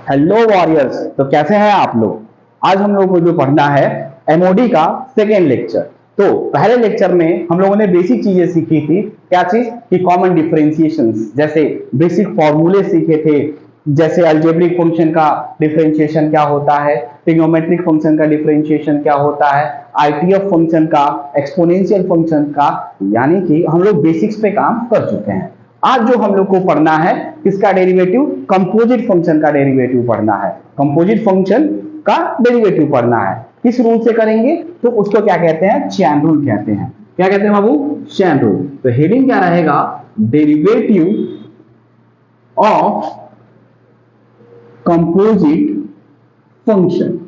Hello warriors. तो कैसे हैं आप लोग। आज हम लोग को जो पढ़ना है एमओडी का सेकेंड लेक्चर। तो पहले लेक्चर में हम लोगों ने बेसिक चीजें सीखी थी। क्या चीज कि कॉमन डिफरेंशिएशंस, जैसे बेसिक फॉर्मूले सीखे थे, जैसे अलजेब्रिक फंक्शन का डिफरेंशिएशन क्या होता है, ट्रिग्नोमेट्रिक फंक्शन का डिफरेंशिएशन क्या होता है, आईटीएफ फंक्शन का, एक्सपोनेंशियल फंक्शन का, यानी कि हम लोग बेसिक्स पे काम कर चुके हैं। आज जो हम लोग को पढ़ना है किसका डेरिवेटिव, कंपोजिट फंक्शन का डेरिवेटिव पढ़ना है। कंपोजिट फंक्शन का डेरिवेटिव पढ़ना है। किस रूल से करेंगे, तो उसको क्या कहते हैं, चैन रूल कहते हैं। क्या कहते हैं बाबू, चैन रूल। तो हेडिंग क्या रहेगा, डेरिवेटिव ऑफ कंपोजिट फंक्शन,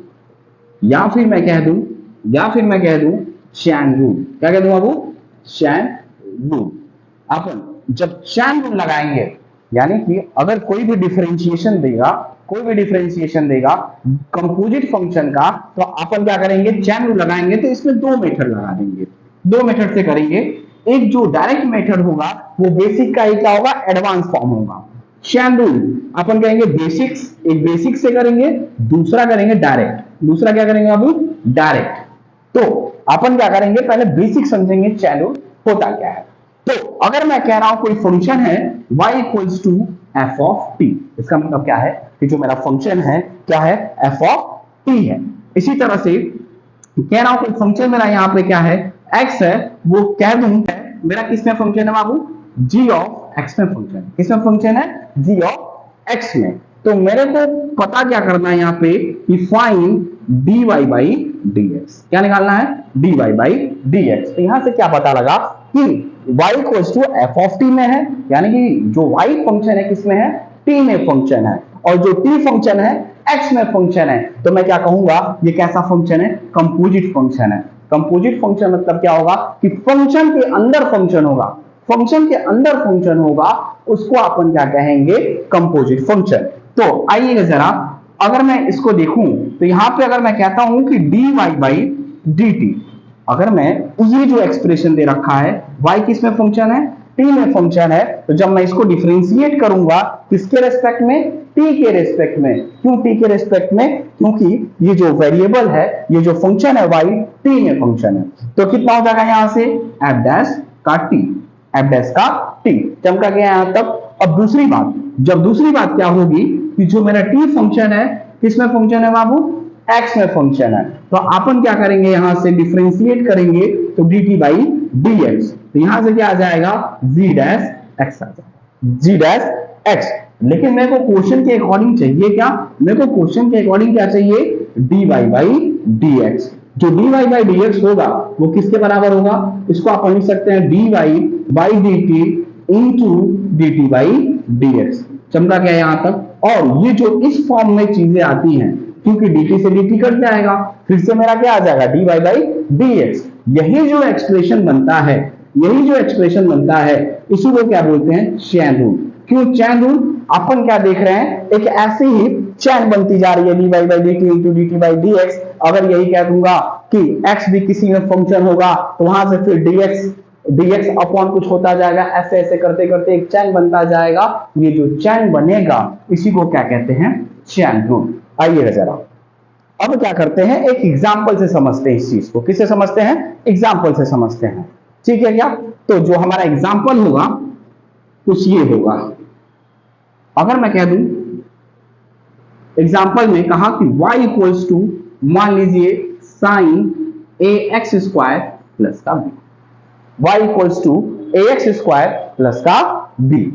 या फिर मैं कह दूं चैन रूल। क्या कह दूं बाबू, चैन रूल। अपन जब चैन रूल लगाएंगे, यानी कि अगर कोई भी डिफरेंशिएशन देगा कंपोजिट फंक्शन का, तो अपन क्या करेंगे, चैन रूल लगाएंगे। तो इसमें दो मेथड लगा देंगे, दो मेथड से करेंगे। एक जो डायरेक्ट मेथड होगा वो बेसिक का ही क्या होगा, एडवांस फॉर्म होगा। चैन रूल अपन कहेंगे बेसिक्स, एक बेसिक से करेंगे, दूसरा करेंगे डायरेक्ट। दूसरा क्या करेंगे बाबू, डायरेक्ट। तो अपन क्या करेंगे, पहले बेसिक समझेंगे चैन रूल होता क्या है। तो अगर मैं कह रहा हूं कोई फंक्शन है y equals to F of T, इसका मतलब क्या है कि जो मेरा फंक्शन है क्या है, एफ ऑफ टी है। इसी तरह से कह रहा हूं कोई फंक्शन मेरा यहाँ पे क्या है, x है, वो कह दूं मेरा किसमें फंक्शन है बाबू, g ऑफ x में फंक्शन। किसमें फंक्शन है, g ऑफ x में। तो मेरे को पता क्या करना है यहाँ पे कि फाइंड dy बाई dx। क्या निकालना है, dy बाई dx। तो यहां से क्या पता लगा कि y equals to F of T में है, यानी कि जो y फंक्शन है किसमें है, t में फंक्शन है, और जो t फंक्शन है x में फंक्शन है। तो मैं क्या कहूंगा, ये कैसा फंक्शन है, कंपोजिट फंक्शन है। कंपोजिट फंक्शन मतलब क्या होगा कि फंक्शन के अंदर फंक्शन होगा, फंक्शन के अंदर फंक्शन होगा, उसको अपन क्या कहेंगे, कंपोजिट फंक्शन। तो आइएगा जरा, अगर मैं इसको देखूं तो यहां पे अगर मैं कहता हूं कि dy बाई dt, अगर मैं ये जो एक्सप्रेशन दे रखा है y किस में फंक्शन है, t में फंक्शन है, तो जब मैं इसको डिफरेंशिएट करूंगा किसके रेस्पेक्ट में, t के रेस्पेक्ट में। क्यों t के रेस्पेक्ट में, क्योंकि ये जो वेरिएबल है, ये जो फंक्शन है y, t में फंक्शन है। तो कितना हो जाएगा यहां से, f डैश का t, f डैश का t चमका गया यहां तक। अब दूसरी बात क्या होगी कि जो मेरा t फंक्शन है किसमें फंक्शन है बाबू, x में फंक्शन है। तो अपन क्या करेंगे, यहां से डिफरेंशिएट करेंगे तो dt बाई dx। तो यहां से क्या आ जाएगा, g डैश x आ जाएगा, g डैश x। लेकिन मेरे को क्वेश्चन के अकॉर्डिंग चाहिए क्या, मेरे को क्वेश्चन के अकॉर्डिंग क्या चाहिए, dy बाई dx। जो dy बाई dx होगा वो किसके बराबर होगा, इसको आप लिख सकते हैं dy by dt into dt by dx। चमका गया यहां तक। और ये जो इस फॉर्म में चीजें आती हैं, क्योंकि dt से dt कट जाएगा, फिर से मेरा क्या आ जाएगा, dy बाई dx। यही जो एक्सप्रेशन बनता है इसी को क्या बोलते हैं, चैन रूल। क्यों चैन रूल, अपन क्या देख रहे हैं, एक ऐसी ही चैन बनती जा रही है, dy by dt into dt by dx। अगर यही कह दूंगा कि x भी किसी में फंक्शन होगा, तो वहां से फिर dx अपॉन कुछ होता जाएगा, ऐसे ऐसे करते करते एक चैन बनता जाएगा। ये जो चैन बनेगा इसी को क्या कहते हैं, चैन रूल। आइए जरा अब क्या करते हैं, एक एग्जांपल से समझते हैं इस चीज को। किससे समझते हैं, एग्जांपल से समझते हैं, ठीक है क्या। तो जो हमारा एग्जांपल होगा कुछ ये होगा। अगर मैं कह दूं एग्जांपल में कहा कि y इक्वल्स टू, मान लीजिए साइन ax स्क्वायर प्लस का b, y equals to ax square plus का b।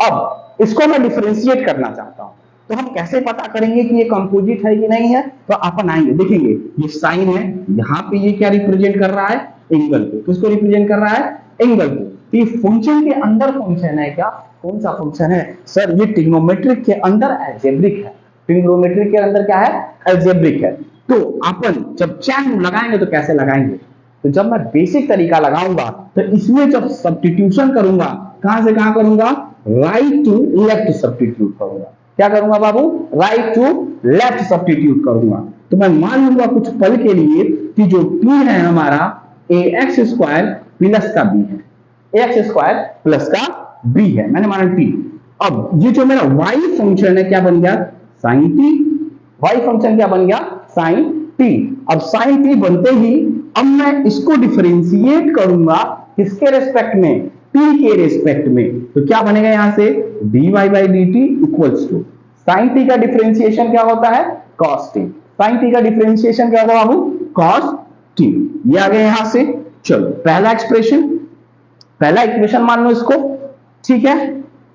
अब इसको मैं डिफरेंशिएट करना चाहता हूं, तो हम कैसे पता करेंगे कि ये कंपोजिट है कि नहीं है। तो अपन आएंगे, देखेंगे ये साइन है, यहां पे ये क्या रिप्रेजेंट कर रहा है, एंगल को। किसको रिप्रेजेंट कर रहा है, एंगल को। ये फंक्शन के अंदर फंक्शन है क्या, कौन सा फंक्शन है सर, ये ट्रिग्नोमेट्रिक के अंदर अलजेब्रिक है। ट्रिग्नोमेट्रिक के अंदर क्या है, अलजेब्रिक है। तो अपन जब चैन लगाएंगे तो कैसे लगाएंगे, तो जब मैं बेसिक तरीका लगाऊंगा तो इसमें जब सब्स्टिट्यूशन करूंगा, कहां से कहां करूंगा, राइट टू लेफ्ट सब्स्टिट्यूट करूंगा। क्या करूंगा बाबू, राइट टू लेफ्ट सब्स्टिट्यूट करूंगा। तो मैं मान लूंगा कुछ पल के लिए कि जो p है हमारा ax स्क्वायर प्लस का b है। एक्स स्क्वायर प्लस का बी है, मैंने माना टी। अब ये जो मेरा वाई फंक्शन है क्या बन गया, साइन टी। वाई फंक्शन क्या बन गया, साइन टी। अब साइन टी बनते ही अब मैं इसको डिफरेंशिएट करूंगा किसके रेस्पेक्ट में, टी के रेस्पेक्ट में। तो क्या बनेगा यहां से, dy by D T equals to sine T का डिफरेंशिएशन क्या होता है, कॉस टी। साइन टी का डिफरेंशिएशन क्या होगा बाबू, कॉस टी। ये आ गया यहां से। चलो पहला एक्सप्रेशन, पहला इक्वेशन मान लो इसको, ठीक है।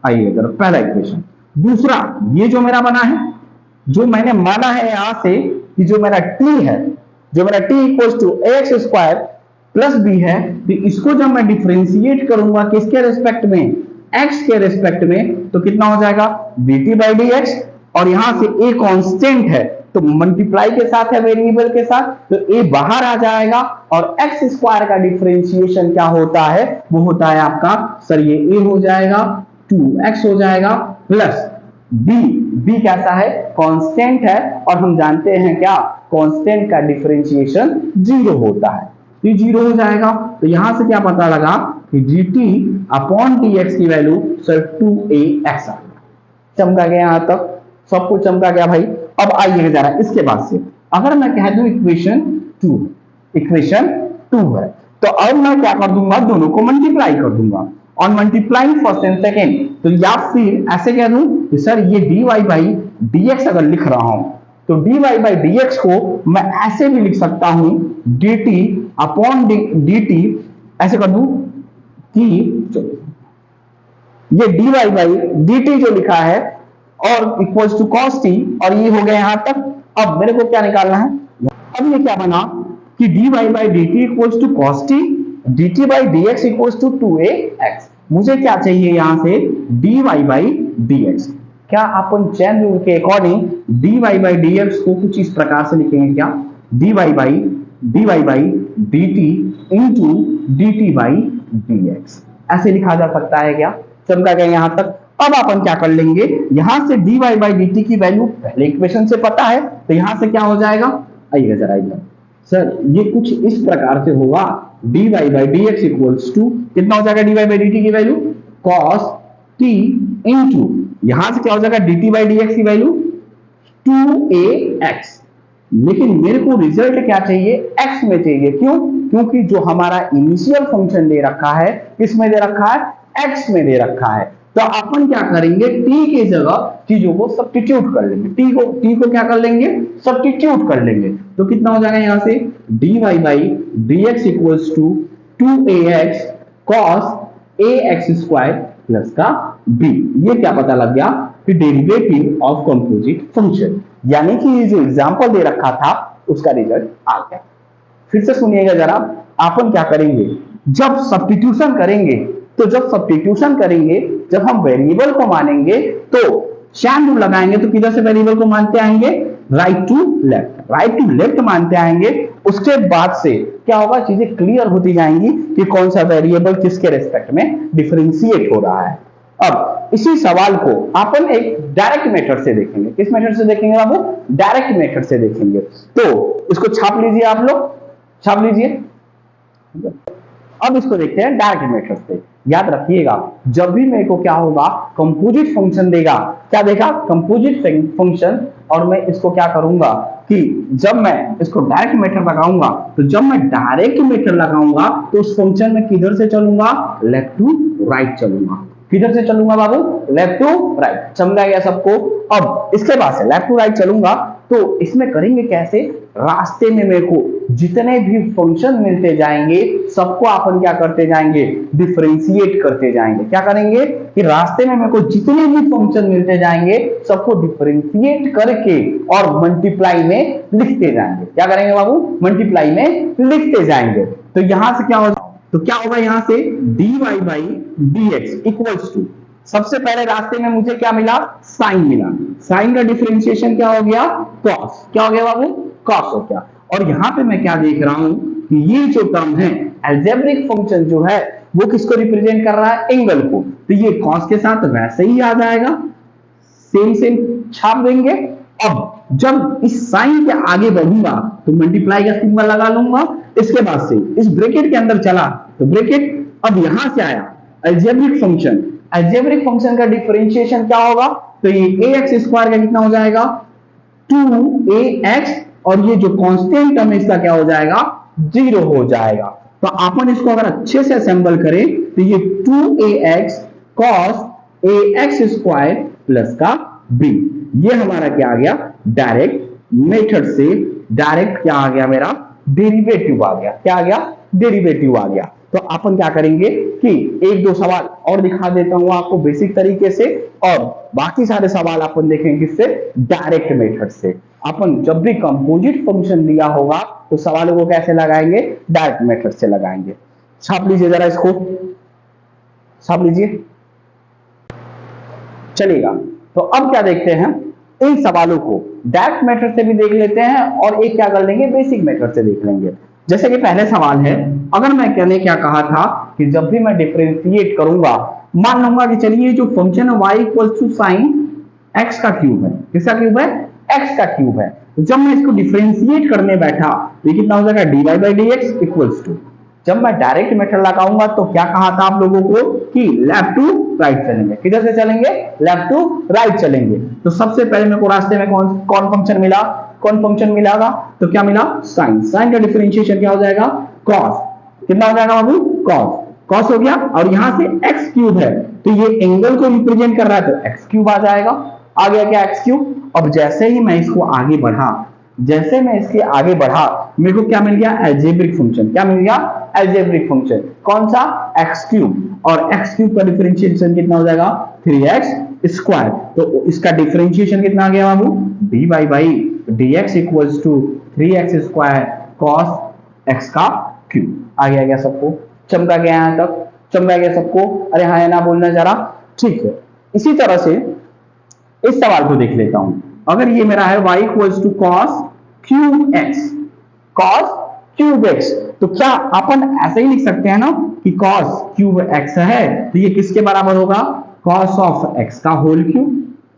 आइए जरा पहला इक्वेशन। दूसरा ये जो मेरा बना है, जो मैंने माना है यहां से कि जो मेरा t है, जो मेरा t equals to X square plus B है, तो इसको जब मैं डिफरेंशिएट करूंगा किसके रेस्पेक्ट में, x के रेस्पेक्ट में, तो कितना हो जाएगा dt बाई डी एक्स। और यहां से a कांस्टेंट है तो मल्टीप्लाई के साथ है वेरिएबल के साथ, तो a बाहर आ जाएगा। और x स्क्वायर का डिफरेंशिएशन क्या होता है, वो होता है आपका सर ये a हो जाएगा 2x हो जाएगा प्लस b कैसा है, कांस्टेंट है। और हम जानते हैं क्या, कांस्टेंट का डिफरेंशिएशन जीरो होता है, तो जीरो हो जाएगा। तो यहां से क्या पता लगा कि dt अपॉन dx की वैल्यू सर 2ax आ गया। चमका गया यहां तक, सब कुछ चमका गया भाई। अब आइए जरा इसके बाद से, अगर मैं कह दूं इक्वेशन 2, इक्वेशन 2 है, तो अब मैं क्या कर दूंगा, दोनों को मल्टीप्लाई कर दूंगा। On multiplying first and second, तो या फिर ऐसे कह दूं कि सर ये dy बाई dx अगर लिख रहा हूं, तो dy बाई dx को मैं ऐसे भी लिख सकता हूं dt अपॉन dt, ऐसे कर दूं कि ये dy बाई dt जो लिखा है और इक्वल्स टू cos t, और ये हो गया यहां तक। अब मेरे को क्या निकालना है, अब ये क्या बना कि dy by dt equals to cos t, dt by dx equals to 2ax। मुझे क्या चाहिए यहां से, dy बाई dx। क्या अपन चैन रूल के अकॉर्डिंग dy बाई dx को कुछ इस प्रकार से लिखेंगे क्या, dy by dt into dt by dx, ऐसे लिखा जा सकता है क्या, चमका गया यहां तक। अब अपन क्या कर लेंगे, यहां से dy बाई dt की वैल्यू पहले इक्वेशन से पता है, तो यहां से क्या हो जाएगा, आइएगा जरा इधर सर, ये कुछ इस प्रकार से होगा dy by dx equals to कितना हो जाएगा, dy बाई dt की वैल्यू cos t इंटू यहां से क्या हो जाएगा dt बाई dx की वैल्यू 2ax। लेकिन मेरे को रिजल्ट क्या चाहिए, x में चाहिए। क्यों, क्योंकि जो हमारा इनिशियल फंक्शन दे रखा है, किसमें दे रखा है, x में दे रखा है। तो अपन क्या करेंगे, t की जगह चीजों को सब्स्टिट्यूट कर लेंगे, t को क्या कर लेंगे, सब्स्टिट्यूट कर लेंगे। तो कितना हो जाएगा यहां से dy by dx equals to 2ax cos ax square plus का b। ये क्या पता लग गया कि डेरिवेटिव ऑफ कंपोजिट फंक्शन, यानी कि ये जो एग्जांपल दे रखा था उसका रिजल्ट आ गया। फिर से सुनिएगा जरा, अपन क्या करेंगे, जब सब्स्टिट्यूशन करेंगे, तो जब सब्स्टिट्यूशन करेंगे, जब हम वेरिएबल को मानेंगे तो चैन रूल लगाएंगे, तो किधर से वेरिएबल को मानते आएंगे, right to left, right to left मानते आएंगे। उसके बाद से क्या होगा, चीजें क्लियर होती जाएंगी कि कौन सा वेरिएबल किसके रेस्पेक्ट में डिफरेंशिएट हो रहा है। अब इसी सवाल को अपन एक डायरेक्ट मेथड से देखेंगे। किस मेथड से देखेंगे बाबू, डायरेक्ट मेथड से देखेंगे। तो इसको छाप लीजिए, आप लोग छाप लीजिए। अब इसको देखते हैं डायरेक्ट मेथड से। याद रखिएगा, जब भी मेरे को क्या होगा, कंपोजिट फंक्शन देगा, क्या देगा, कंपोजिट फंक्शन, और मैं इसको क्या करूंगा कि जब मैं इसको डायरेक्ट मेथड लगाऊंगा, तो जब मैं डायरेक्ट मेथड लगाऊंगा तो उस फंक्शन में किधर से चलूंगा, लेफ्ट टू राइट चलूंगा। किधर से चलूंगा बाबू, लेफ्ट टू राइट। समझा गया सबको। अब इसके बाद से लेफ्ट टू राइट चलूंगा, तो इसमें करेंगे कैसे, रास्ते में मेरे को जितने भी फंक्शन मिलते जाएंगे सबको अपन क्या करते जाएंगे, डिफरेंशिएट करते जाएंगे। क्या करेंगे कि रास्ते में मेरे को जितने भी फंक्शन मिलते जाएंगे सबको डिफरेंशिएट करके और मल्टीप्लाई में लिखते जाएंगे। क्या करेंगे बाबू, मल्टीप्लाई में लिखते जाएंगे। तो यहां से क्या होगा, तो क्या होगा यहां से dy by dx equals to, सबसे पहले रास्ते में मुझे क्या मिला, साइन मिला। साइन का डिफरेंशिएशन क्या हो गया, कॉस। क्या हो गया बाबू, कॉस हो गया। और यहां पे मैं क्या देख रहा हूं कि ये जो टर्म है, अलजेब्रिक फंक्शन जो है, वो किसको रिप्रेजेंट कर रहा है, एंगल को। तो ये कॉस के साथ वैसे ही आ जाएगा, सेम सेम छाप देंगे। अब जब इस साइन के आगे बढ़ूंगा तो मल्टीप्लाई का सिंबल लगा लूंगा। इसके बाद से इस ब्रैकेट के अंदर चला तो ब्रैकेट, अब यहां से आया अलजेब्रिक फंक्शन, अलजेब्रिक फंक्शन का डिफरेंशिएशन क्या होगा, तो ये ax स्क्वायर का कितना हो जाएगा 2ax, और ये जो कांस्टेंट टर्म इसका क्या हो जाएगा 0 हो जाएगा। तो अपन इसको अगर अच्छे से असेंबल करें तो ये 2ax cos ax square plus का b, ये हमारा क्या आ गया डायरेक्ट मेथड से डायरेक्ट क्या आ गया मेरा डेरिवेटिव आ गया, क्या आ गया डेरिवेटिव आ गया। तो अपन क्या करेंगे कि एक दो सवाल और दिखा देता हूं आपको बेसिक तरीके से, और बाकी सारे सवाल अपन देखेंगे किससे डायरेक्ट मेथड से। अपन जब भी कंपोजिट फंक्शन दिया होगा तो सवालों को कैसे लगाएंगे डायरेक्ट मेथड से लगाएंगे। छाप लीजिए जरा इसको, छाप लीजिए, चलेगा। तो अब क्या देखते हैं, इन सवालों को डायरेक्ट मेथड से भी देख लेते हैं और एक क्या कर लेंगे बेसिक मेथड से देख लेंगे। जैसे कि पहले सवाल है, अगर मैं कहने क्या कहा था कि जब भी मैं डिफरेंशिएट करूंगा, मान लूंगा कि चलिए जो फंक्शन है y equal to sine x का क्यूब है, किसका क्यूब है x का क्यूब है। तो जब मैं इसको डिफरेंशिएट करने बैठा तो ये कितना हो जाएगा dy by D X equals to, जब मैं डायरेक्ट मेथड लगाऊंगा तो क्या कहा था आप लोगों को कि लेफ्ट टू राइट चलेंगे, किधर से चलेंगे लेफ्ट टू राइट चलेंगे। तो सबसे पहले मेरे को रास्ते में कौन फंक्शन मिला, कौन फंक्शन मिलागा, तो क्या मिला साइन, साइन का डिफरेंशिएशन क्या हो जाएगा कॉस, कितना हो जाएगा बाबू कॉस, कॉस हो गया, और यहां से एक्स क्यूब है तो ये एंगल को रिप्रेजेंट कर रहा है तो एक्स क्यूब आ जाएगा, आ गया क्या एक्स क्यूब। अब जैसे ही मैं इसको आगे बढ़ा, जैसे मैं इसके आगे बढ़ा मेरे को क्या मिल गया अलजेब्रिक फंक्शन, क्या मिल गया अलजेब्रिक फंक्शन, कौन सा एक्स क्यूब, और एक्स क्यूब का डिफरेंशिएशन कितना हो जाएगा 3x स्क्वायर। तो इसका डिफरेंशिएशन कितना आ गया बाबू dy by dx equals to 3x square cos x का क्यूब। आ गया सबको, चमका गया यहां तक, चमका गया सबको, अरे हाँ या ना बोलना जरा, ठीक है। इसी तरह से इस सवाल को देख लेता हूं, अगर ये मेरा है y equals to cos cube x, cos cube x, तो क्या अपन ऐसे ही लिख सकते हैं ना कि cos क्यूब x है तो ये किसके बराबर होगा cos ऑफ x का होल क्यूब,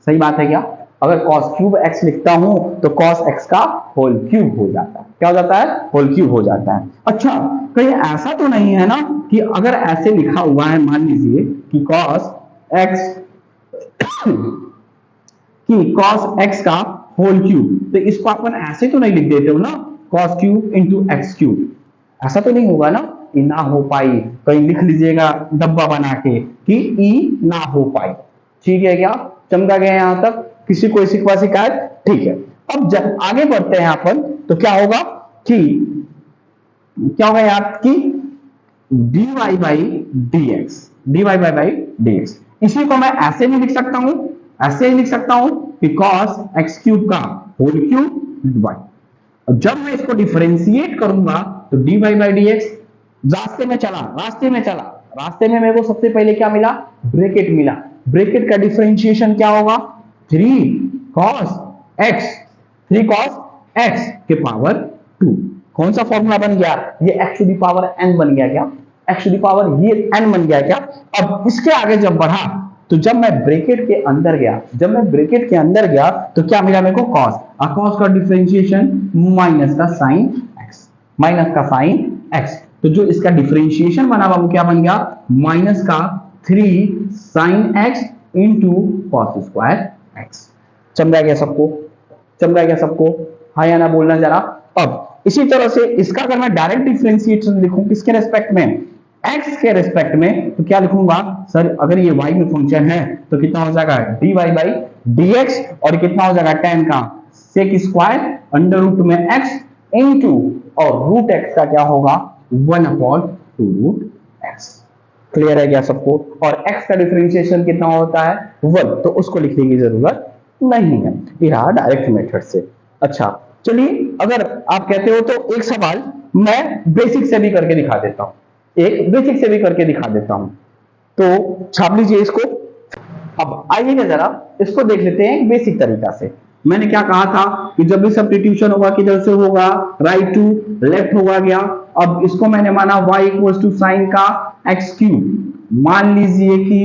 सही बात है क्या। अगर cos क्यूब x लिखता हूं तो cos x का होल क्यूब हो जाता है, क्या हो जाता है होल क्यूब हो जाता है। अच्छा कहीं ऐसा तो नहीं है ना कि अगर ऐसे लिखा हुआ है मान लीजिए कि cos x कि cos x का होल क्यूब, तो इसको अपन ऐसे तो नहीं लिख देते हो ना cos cube into x cube, ऐसा तो नहीं होगा ना कि ना हो पाई, कहीं लिख लीजिएगा डब्बा बना के कि ई ना हो पाई, ठीक है क्या, चमका गया यहां तक, किसी को शिकवा शिकायत, ठीक है। अब जब आगे बढ़ते हैं अपन तो क्या होगा कि क्या होगा यार कि dy by dx, dy by dx, इसी को मैं ऐसे भी लिख सकता हूं, ऐसे ही लिख सकता हूं कि cos x क्यूब का होल क्यूब y। जब मैं इसको डिफरेंशिएट करूंगा तो dy बाई dx, रास्ते में चला, रास्ते में चला, रास्ते में मेरे को सबसे पहले क्या मिला ब्रैकेट मिला, ब्रैकेट का डिफरेंशिएशन क्या होगा 3 cos x, 3 cos x के पावर 2, कौन सा फॉर्मूला बन गया ये x to the power n बन गया क्या, x टू दी पावर ये n बन गया क्या। अब इसके आगे जब बढ़ा तो जब मैं ब्रैकेट के अंदर गया, जब मैं ब्रैकेट के अंदर गया तो क्या मिला मेरे को cos, और cos का डिफरेंशिएशन माइनस का sin x, माइनस का sin x, तो जो इसका डिफरेंशिएशन बना वो क्या बन गया माइनस का 3 sin x into cos square x। समझा गया सबको, समझा गया सबको, हाँ या ना बोलना जरा। अब इसी तरह से इसका अगर मैं डायरेक्ट डिफरेंशिएशन लिखूं किसके रेस्पेक्ट में x के रेस्पेक्ट में, तो क्या लिखूंगा सर अगर ये y में फंक्शन है तो कितना हो जाएगा dy बाई dx, और कितना हो जाएगा tan का sec स्क्वायर अंडर रूट में x इंटू और रूट x का क्या होगा 1/2 रूट x। क्लियर है क्या सबको। और x का डिफरेंशिएशन कितना होता है 1, तो उसको लिखने की जरूरत नहीं है, ये रहा डायरेक्ट मेथड से। अच्छा चलिए अगर आप कहते हो तो एक सवाल मैं बेसिक से भी करके दिखा देता हूं, एक बेसिक से भी करके दिखा देता हूं, तो छाप लीजिए इसको। अब आइएगा जरा इसको देख लेते हैं बेसिक तरीका से। मैंने क्या कहा था कि जब भी सब्स्टिट्यूशन होगा किधर से होगा राइट टू लेफ्ट होगा गया। अब इसको मैंने माना y इक्वल्स टू साइन का x क्यूब, मान लीजिए कि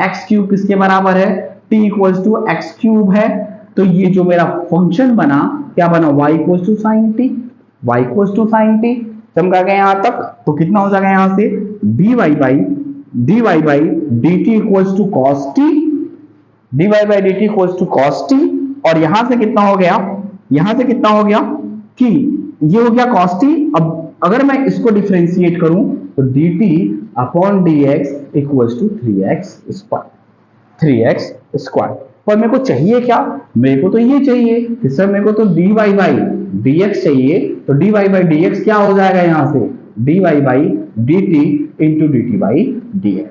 x क्यूब किसके बराबर है t equals to x cube है, तो ये जो मेरा फंक्शन बना क्या बना y equals to sine t, y equals to sine t। चमका गया यहां तक, तो कितना हो जाएगा यहां से dy by D T equals to cos T, dy by D T equals to cos T, और यहां से कितना हो गया, यहां से कितना हो गया कि ये हो गया cos t। अब अगर मैं इसको डिफरेंशिएट करूं तो dt upon dx equals to 3x square. पर मेरे को चाहिए क्या, मेरे को तो ये चाहिए कि सर मेरे को तो dy बाई dx चाहिए, तो dy बाई dx क्या हो जाएगा यहां से dy by dt into dt by dx।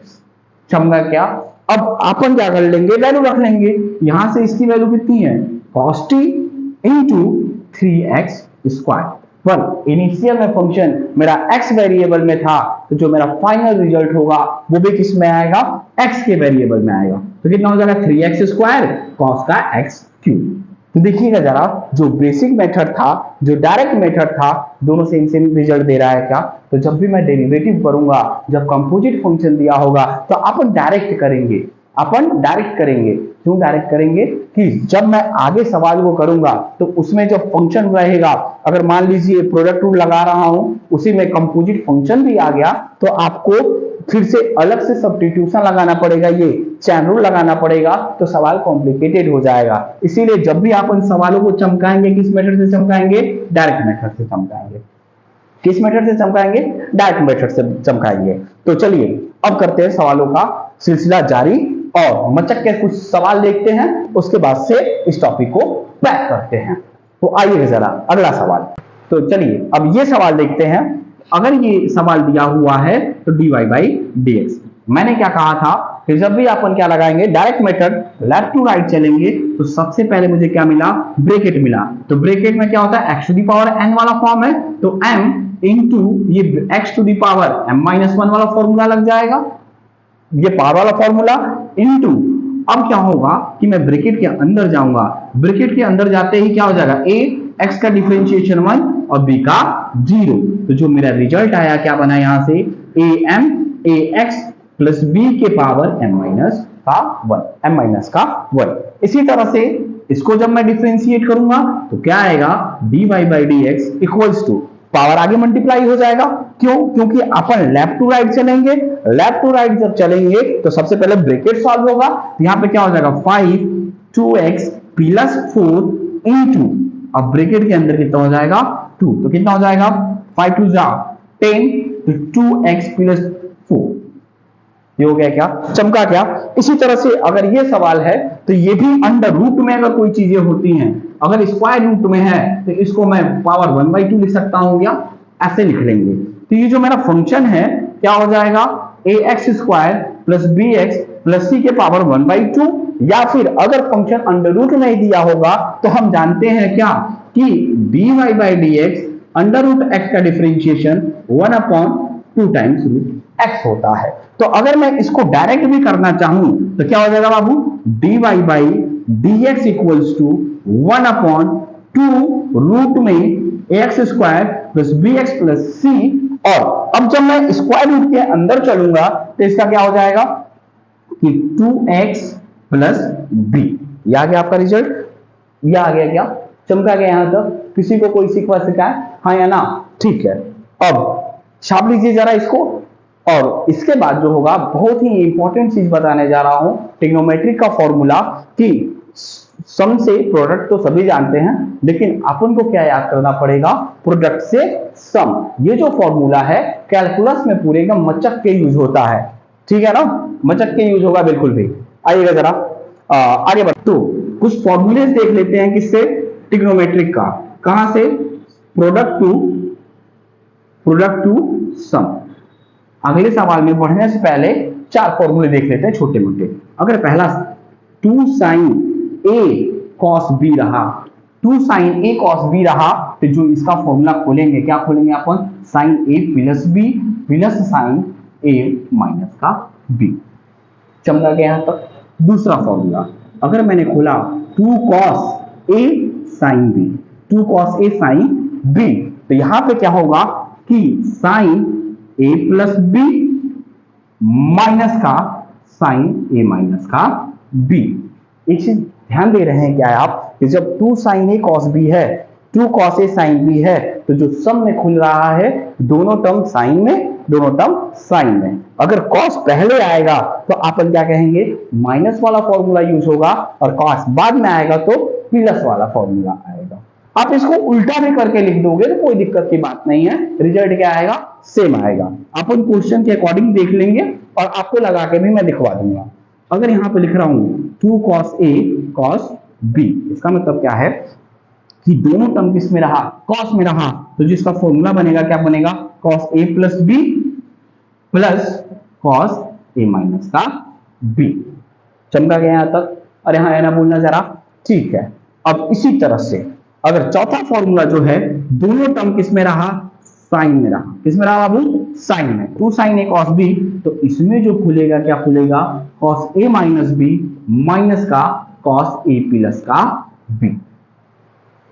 समझा क्या? अब अपन क्या कर लेंगे, वैल्यू रख लेंगे, यहां से इसकी वैल्यू कितनी है cos t into 3x square. पर इनिशियल में फंक्शन मेरा x वेरिएबल में था, तो जो मेरा फाइनल रिजल्ट होगा वो भी किस में आएगा, x के वेरिएबल में आएगा। तो कितना हो जाएगा 3x स्क्वायर कॉस का x क्यूब। तो देखिएगा जरा, जो बेसिक मेथड था, जो डायरेक्ट मेथड था, दोनों सेम सेम रिजल्ट दे रहा है क्या? तो जब भी मैं डेरिवेटिव करूंगा, जब कंपोजिट फंक्शन दिया होगा, तो अपन डायरेक्ट करेंगे, क्यों डायरेक्ट करेंगे कि जब मैं आगे सवाल को करूंगा तो उसमें जो फंक्शन रहेगा, अगर मान लीजिए प्रोडक्ट रूल लगा रहा हूं, उसी में कंपोजिट फंक्शन भी आ गया, तो आपको फिर से अलग से सब्स्टिट्यूशन लगाना पड़ेगा, ये चैन रूल लगाना पड़ेगा, तो सवाल कॉम्प्लिकेटेड हो जाएगा। इसीलिए जब भी आप इन सवालों को चमकाएंगे, किस मेथड से चमकाएंगे, डायरेक्ट मेथड से चमकाएंगे। किस मेथड से चमकाएंगे, डायरेक्ट मेथड से चमकाएंगे। तो चलिए अब करते हैं सवालों का सिलसिला जारी, और मचक के कुछ सवाल देखते हैं, उसके बाद से इस टॉपिक को पैक करते हैं। तो आइए जरा अगला सवाल। तो चलिए अब ये सवाल देखते हैं। अगर ये सवाल दिया हुआ है तो dy बाई dx, मैंने क्या कहा था कि जब भी अपन क्या लगाएंगे, direct method left to right चलेंगे, तो सबसे पहले मुझे क्या मिला, ब्रैकेट मिला। तो ब्रैकेट में क्या होता है, x to the power n वाला फॉर्म है, तो m इंटू ये x to the power m-1 वाला फॉर्मूला लग जाएगा, ये पावर वाला फॉर्मूला इंटू, अब क्या होगा कि मैं ब्रैकेट के अंदर जाऊंगा, ब्रैकेट के अंदर जाते ही क्या हो जाएगा, a x का डिफरेंशिएशन 1 और b का 0। तो जो मेरा रिजल्ट आया क्या बना यहां से, am ax प्लस b के पावर m का 1। इसी तरह से इसको जब मैं डिफरेंशिएट करूंगा तो क्या आएगा, dy by dx equals to, power आगे मल्टीप्लाई हो जाएगा, क्यों, क्योंकि अपन लेफ्ट टू राइट चलेंगे, लेफ्ट टू राइट जब चलेंगे तो सबसे पहले ब्रैकेट सॉल्व होगा, यहाँ पे क्या हो जाएगा 5 2x प्लस 4 इंटू, अब ब्रैकेट के अंदर कितना हो जाएगा 2, तो कितना हो जाएगा 5 2 जा 10, तो 2x प्लस 4, ये हो गया क्या, चमका क्या। इसी तरह से अगर ये सवाल है तो ये भी अंडर रूट में अगर कोई चीजें होती हैं, अगर स्क्वायर रूट में है तो इसको मैं पावर 1/2 लिख सकता हूं, या ऐसे लिख लेंगे। तो ये जो मेरा फंक्शन है क्या हो जाएगा, ax square plus bx plus c के पावर 1/2, या फिर अगर फंक्शन अंडर रूट में दिया होगा तो हम जानते हैं क्या कि dy by dx under root x का डिफरेंशिएशन 1/2 टाइम्स रूट x होता है। तो अगर मैं इसको डायरेक्ट भी करना चाहूं तो क्या हो जाएगा बाबू, dy by dx equals to 1/2 root में ax square plus bx plus c, और अब जब मैं स्क्वायर रूट के अंदर चलूंगा तो इसका क्या हो जाएगा कि 2x प्लस b। यह आ गया आपका रिजल्ट, यह आ गया क्या, चमका गया यहां तक, किसी को कोई सिकवा शिकायत, हाँ या ना, ठीक है। अब छाप लीजिए जरा इसको, और इसके बाद जो होगा बहुत ही इंपॉर्टेंट चीज बताने जा रहा हूं, ट्रिग्नोमेट्रिक का फॉर्मूला, कि सम से प्रोडक्ट तो सभी जानते हैं, लेकिन अपन को क्या याद करना पड़ेगा, प्रोडक्ट से सम। ये जो फॉर्मूला है कैलकुलस में पूरे एकदम मचक के यूज होता है, ठीक है ना, मचक के यूज होगा बिल्कुल भी। आइएगा जरा आगे बढ़, तो कुछ फॉर्मूले देख लेते हैं किससे, ट्रिग्नोमेट्रिक का, कहां से, प्रोडक्ट टू सम। अगले सवाल में बढ़ने से पहले 4 फॉर्मूले देख लेते हैं छोटे मोटे। अगर पहला 2 sin a cos b रहा, 2 sin a cos b रहा, तो जो इसका फॉर्मूला खोलेंगे, क्या खोलेंगे अपन, sin a plus b plus sin a minus का b। समझा गया यहां तक। दूसरा फॉर्मूला, अगर मैंने खोला 2 cos a sin b, 2 cos a sin b, तो यहां पे क्या होगा कि sin a plus b minus का sin a माइनस का b। एक चीज ध्यान दे रहे हैं क्या आप कि जब 2 sin a cos b है 2 cos a sin b है, तो जो सम में खुल रहा है दोनों टर्म साइन में, दोनों टर्म साइन में। अगर cos पहले आएगा तो अपन क्या कहेंगे, माइनस वाला फॉर्मूला यूज होगा, और cos बाद में आएगा तो प्लस वाला फॉर्मूला आएगा। आप इसको उल्टा भी करके लिख दोगे तो कोई दिक्कत की बात नहीं है, रिजल्ट क्या आएगा, सेम आएगा। अपन क्वेश्चन के अकॉर्डिंग देख लेंगे और आपको लगा के भी मैं दिखवा दूंगा। अगर यहाँ पे लिख रहा हूं 2 cos a cos b, इसका मतलब क्या है कि दोनों टर्म किस में रहा, cos में रहा, तो जिसका फॉर्मूला बनेगा क्या बनेगा, cos a plus b plus cos a minus का b। चमका गया यहां तक, और यहां है ना बोलना जरा, ठीक है। अब इसी तरह से अगर चौथा फॉर्मूला जो है दोनों टर्म किस में रहा, साइन में रहा, किस में रहा बाबू, साइन में, 2 sin a cos b, तो इसमें जो खुलेगा क्या खुलेगा, cos a minus b minus का cos a प्लस का b।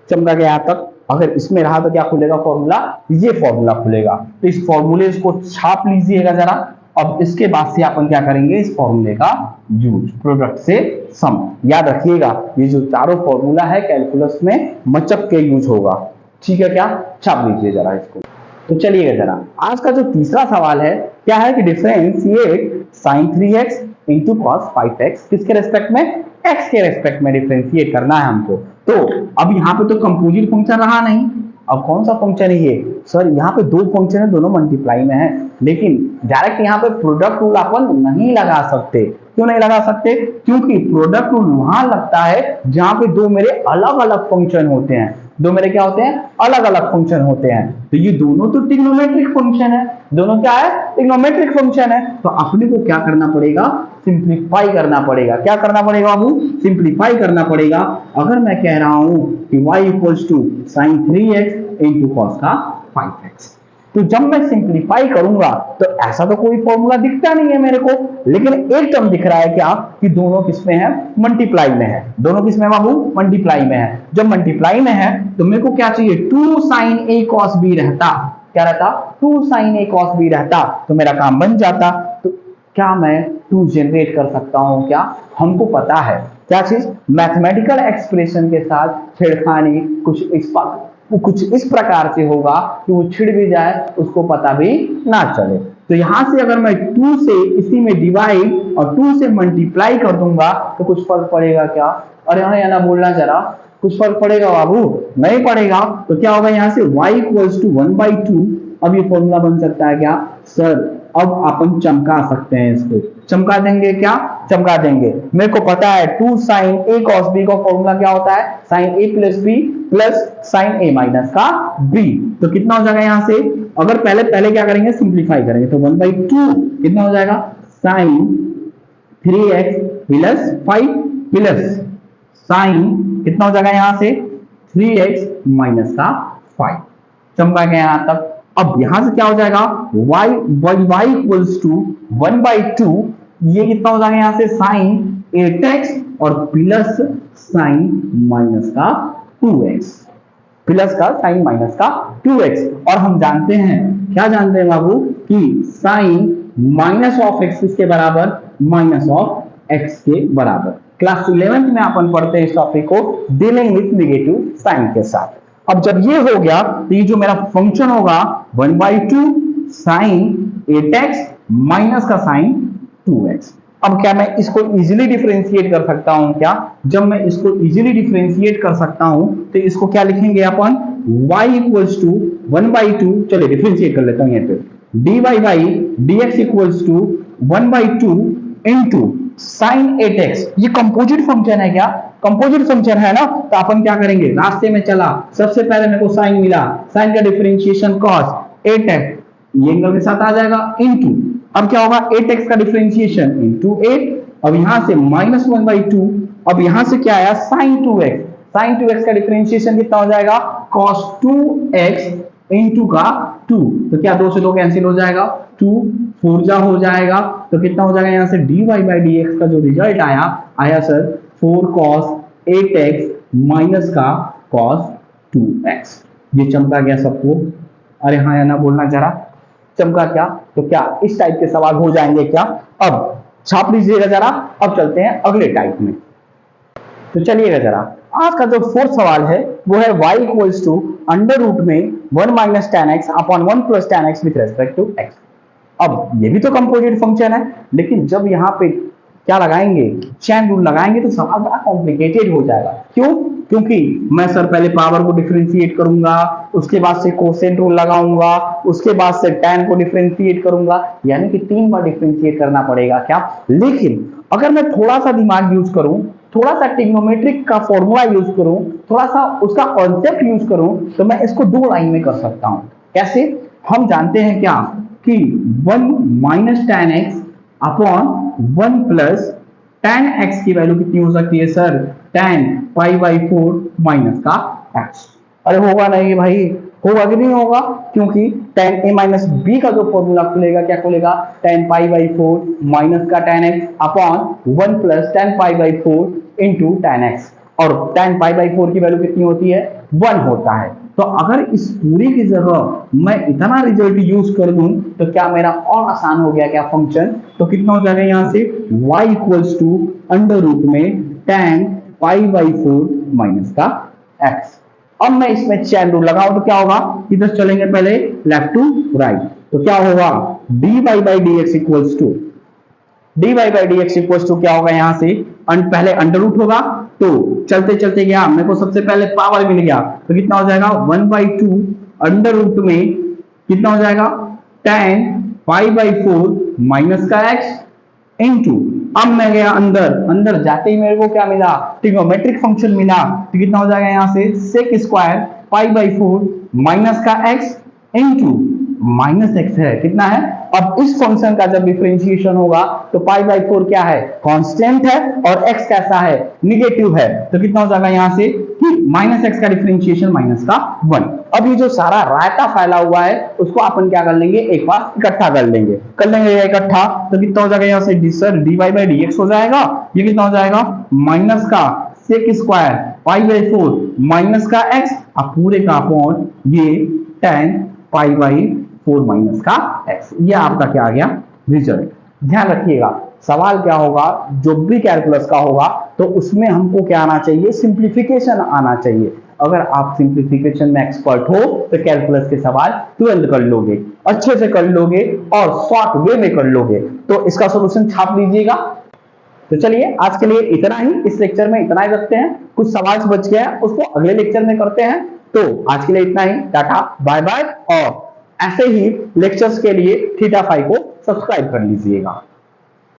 चमका गया यहां तक। अगर इसमें रहा तो क्या खुलेगा फॉर्मूला, ये फॉर्मूला खुलेगा। तो इस फॉर्मूले को छाप लीजिएगा जरा। अब इसके बाद से अपन क्या करेंगे, इस फॉर्मूले का यूज, प्रोडक्ट से सम। याद रखिएगा ये जो चारों फॉर्मूला है कैलकुलस में मचक के यूज होगा, ठीक है क्या, छाप लीजिए जरा इसको। तो चलिएगा जरा, आज का जो तीसरा सवाल है क्या है कि differentiate sin 3x into cos 5x, किसके रेस्पेक्ट में, x के रेस्पेक्ट में डिफरेंशिएट करना है हमको। तो अब यहाँ पे तो कंपोजिट फंक्शन रहा नहीं, अब कौन सा फंक्शन है ये, सर यहाँ पे दो फंक्शन है, दोनों मल्टीप्लाई में है, लेकिन डायरेक्ट यहाँ पे प्रोडक्ट रूल अपन नहीं लगा सकते। क्यों नहीं लगा सकते, क्योंकि प्रोडक्ट रूल वहां लगता है जहां पे दो मेरे अलग अलग फंक्शन होते हैं, दो मेरे क्या होते हैं, अलग अलग फंक्शन होते हैं। तो ये दोनों तो ट्रिग्नोमेट्रिक फंक्शन है, दोनों क्या है, ट्रिग्नोमेट्रिक फंक्शन है। तो अपने को क्या करना पड़ेगा, सिंप्लीफाई करना पड़ेगा। क्या करना पड़ेगा बाबू, सिंप्लीफाई करना पड़ेगा। अगर मैं कह रहा हूं कि y equals to sin 3x into cos का 5x, तो जब मैं सिंप्लीफाई करूंगा तो ऐसा तो कोई फॉर्मूला दिखता नहीं है मेरे को, लेकिन एक टर्म दिख रहा है क्या, कि दोनों किसमें है, मल्टीप्लाई में है। दोनों किसमें बाबू, मल्टीप्लाई में है। जब मल्टीप्लाई में है तो मेरे को क्या चाहिए, 2 sin a cos b रहता, क्या रहता, 2 sin a cos b रहता, तो मेरा काम बन जाता। तो क्या मैं 2 जनरेट कर सकता हूं क्या, हमको पता है क्या चीज, मैथमेटिकल एक्सप्रेशन के साथ छेड़खानी कुछ इस प्रकार से होगा कि वो छिड़ भी जाए उसको पता भी ना चले। तो यहां से अगर मैं 2 से इसी में डिवाइड और 2 से मल्टीप्लाई कर दूंगा तो कुछ फर्क पड़ेगा क्या, और यहाँ ना बोलना जरा, कुछ फर्क पड़ेगा बाबू, नहीं पड़ेगा। तो क्या होगा यहाँ से y इक्वल्स टू 1/2। अब ये फॉर्मूला बन सकता है क्या, सर अब अपन चमका सकते हैं इसको, चमका देंगे क्या, चमका देंगे। मेरे को पता है 2 sin a cos b का फॉर्मूला क्या होता है, sin a plus b plus sin a minus का b। तो कितना हो जाएगा यहाँ से, अगर पहले क्या करेंगे, सिंप्लीफाई करेंगे, तो 1/2 कितना हो जाएगा, sin 3x plus 5 plus sin कितना हो जाएगा यहाँ से 3x माइनस का 5। चमका गया यहाँ तक। अब यहां से क्या हो जाएगा, y इक्वल्स टू 1/2, ये कितना हो जाएगा यहाँ से sin 8x और प्लस sin माइनस का 2x, प्लस का sin माइनस का 2x। और हम जानते हैं, क्या जानते हैं बाबू, कि sin माइनस ऑफ x किसके बराबर, माइनस ऑफ x के बराबर। क्लास 11th में अपन पढ़ते हैं इस टॉपिक को, डीलिंग विथ नेगेटिव साइन के साथ। अब जब ये हो गया तो ये जो मेरा फंक्शन होगा 1/2 sin 8x माइनस का sin 2x। अब क्या मैं इसको इजीली डिफरेंशिएट कर सकता हूं क्या, जब मैं इसको इजीली डिफरेंशिएट कर सकता हूं तो इसको क्या लिखेंगे अपन, y इक्वल्स टू 1/2, चलिए डिफरेंशिएट कर लेता हूं यहाँ पे, dy by dx equals to 1/2 into sin 8x। ये कंपोजिट फंक्शन है क्या, कंपोजिट फंक्शन है ना, तो अपन क्या करेंगे, रास्ते में चला, सबसे पहले मेरे को साइन मिला, साइन का डिफरेंशिएशन cos 8x, ये एंगल के साथ आ जाएगा, इंटू अब क्या होगा 8x का डिफरेंशिएशन इंटू 8, अब यहां से माइनस 1/2, अब यहां से क्या आया sin 2x, sin 2x का डिफरेंशिएशन कितना हो जाएगा, cos 2x इंटू का 2, तो क्या 2 से 2 कैंसिल हो जाएगा, 2 4 जा हो जाएगा, तो कितना हो जाएगा यहाँ से dy बाई dx का जो रिजल्ट आया सर 4 cos 8x माइनस का cos 2x। ये चमका गया सबको, अरे हाँ या ना बोलना जरा, चमका क्या, तो क्या इस टाइप के सवाल हो जाएंगे क्या, अब छाप लीजिएगा जरा। अब चलते हैं अगले टाइप में। तो चलिएगा जरा, आज का जो फोर्थ सवाल है वो है y equals to under root में 1 minus ten X upon 1 plus ten X with respect to x। अब ये भी तो कंपोजिट फंक्शन है, लेकिन जब यहाँ पे क्या लगाएंगे, चैन रूल लगाएंगे तो सवाल बड़ा कॉम्प्लिकेटेड हो जाएगा। क्यों? क्योंकि मैं सर पहले पावर को डिफरेंशिएट करूंगा, उसके बाद से कोसेंट रूल लगाऊंगा, उसके बाद से tan को डिफरेंशिएट करूंगा, यानी कि 3 बार डिफरेंशिएट करना पड़ेगा क्या। लेकिन अगर मैं थोड़ा सा दिमाग यूज करूं, थोड़ा सा ट्रिग्नोमेट्रिक का फॉर्मूला यूज करूं, थोड़ा सा उसका कॉन्सेप्ट यूज करूं, तो मैं इसको 2 लाइन में कर सकता हूं। कैसे? हम जानते हैं क्या कि 1 minus ten X upon 1 plus ten x की वैल्यू कितनी हो सकती है sir, ten pi by 4 minus का एक्स। अरे होगा नहीं भाई, होगा कि नहीं होगा, क्योंकि टेन ए माइनस बी का जो फॉर्मूला खुलेगा क्या खुलेगा, टेन पाई बाई 4 माइनस का ten X upon 1 plus ten pi by 4 into ten x, और टेन पाई बाई 4 की वैल्यू कितनी होती है, 1 होता है। तो अगर इस पूरी की जगह मैं इतना रिजल्ट यूज कर दूं तो क्या मेरा और आसान हो गया क्या फंक्शन। तो कितना हो जाएगा यहां से y equals to under root में टेन पाई बाई 4 माइनस का x। अब मैं इसमें चैन रूल लगाऊं तो क्या होगा, इधर चलेंगे पहले लेफ्ट टू राइट, तो क्या होगा dy by dx equals to dy by dx equals to क्या होगा, यहां से पहले अंडर रूट होगा, तो चलते चलते गया मेरे को सबसे पहले पावर मिल गया, तो कितना हो जाएगा 1/2 अंडर रूट में कितना हो जाएगा टेन पाई बाई 4 माइनस का x इंटू, अब मैं गया अंदर, अंदर जाते ही मेरे को क्या मिला, ट्रिग्नोमेट्रिक फंक्शन मिला, तो कितना हो जाएगा यहां से sec square pi by 4 minus का x इंटू माइनस एक्स है, कितना है। अब इस फंक्शन का जब डिफरेंशिएशन होगा तो पाई बाई 4 क्या है, कांस्टेंट है, और x कैसा है, निगेटिव है, तो कितना हो जाएगा यहां से कि माइनस एक्स का डिफरेंशिएशन माइनस का 1। अब ये जो सारा रायता फैला हुआ है उसको अपन क्या कर लेंगे, एक बार इकट्ठा कर लेंगे इकट्ठा, तो कितना हो जाएगा यहाँ से सर dy बाई dx हो जाएगा, ये कितना हो जाएगा माइनस का sec square pi by 4 minus का x, अब पूरे का अपॉन ये टेन पाई बाई 4 माइनस का x। ये आपका क्या आ गया रिजल्ट। ध्यान रखिएगा सवाल क्या होगा, जो भी कैलकुलस का होगा तो उसमें हमको क्या आना चाहिए, सिंप्लीफिकेशन आना चाहिए। अगर आप सिंप्लीफिकेशन में एक्सपर्ट हो तो कैलकुलस के सवाल तुरंत कर लोगे, अच्छे से कर लोगे और शॉर्ट वे में कर लोगे। तो इसका सॉल्यूशन छाप लीजिएगा। तो चलिए आज के लिए इतना ही, इस लेक्चर में इतना ही रखते हैं, कुछ सवाल बच गया उसको अगले लेक्चर में करते हैं। तो आज के लिए इतना ही, टाटा बाय बाय, और ऐसे ही लेक्चर्स के लिए थीटा 5 को सब्सक्राइब कर लीजिएगा।